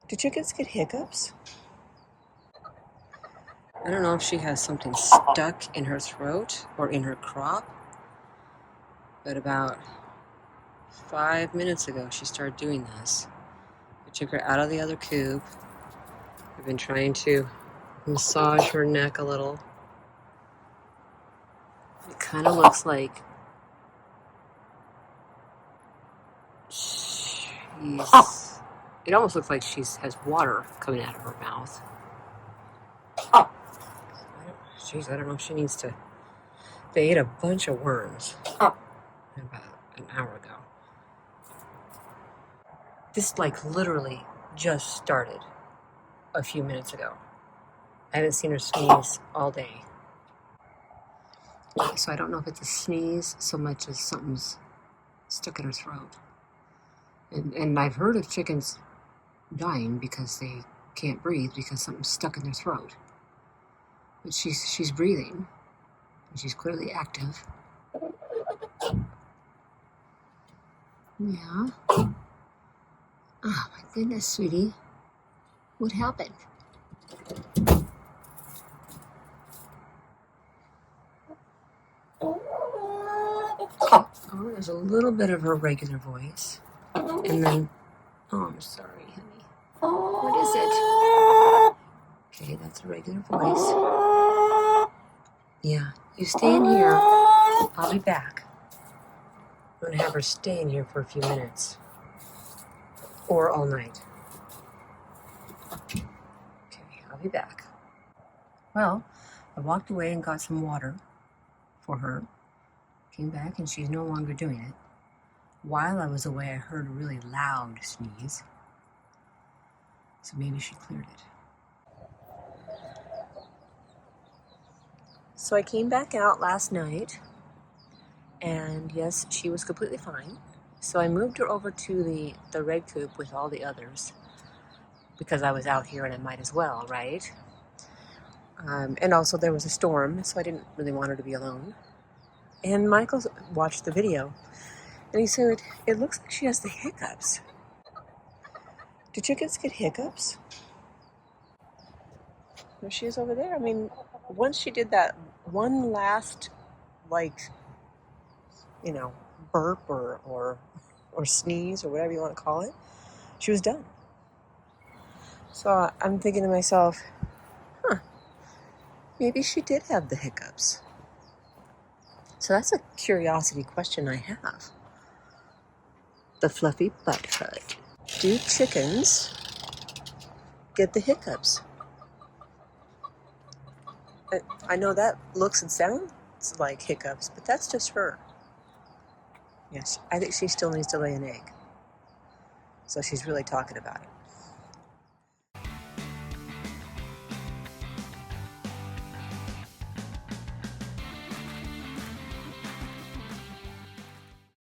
Do chickens get hiccups? I don't know if she has something stuck in her throat or in her crop, but about 5 minutes ago she started doing this. I took her out of the other coop. I've been trying to massage her neck a little. It kind of looks like it almost looks like she has water coming out of her mouth. Jeez, I don't know if she needs to. They ate a bunch of worms about an hour ago. This literally just started a few minutes ago. I haven't seen her sneeze all day. So I don't know if it's a sneeze so much as something's stuck in her throat. And I've heard of chickens dying because they can't breathe because something's stuck in their throat. But she's breathing, and she's clearly active. Yeah. Oh my goodness, sweetie. What happened? Oh, there's a little bit of her regular voice. And then, oh, I'm sorry, honey. What is it? Okay, that's a regular voice. Yeah, you stay in here. I'll be back. I'm going to have her stay in here for a few minutes. Or all night. Okay, I'll be back. Well, I walked away and got some water for her. Came back and she's no longer doing it. While I was away, I heard a really loud sneeze. So maybe she cleared it. So I came back out last night, and yes, she was completely fine. So I moved her over to the red coop with all the others because I was out here and I might as well, right? And also there was a storm, so I didn't really want her to be alone. And Michael watched the video, and he said, it looks like she has the hiccups. Do chickens get hiccups? There she is over there. I mean, once she did that one last, burp or sneeze or whatever you want to call it, she was done. So I'm thinking to myself, maybe she did have the hiccups. So that's a curiosity question I have. The fluffy butthead. Do chickens get the hiccups? I know that looks and sounds like hiccups, but that's just her. Yes, I think she still needs to lay an egg. So she's really talking about it.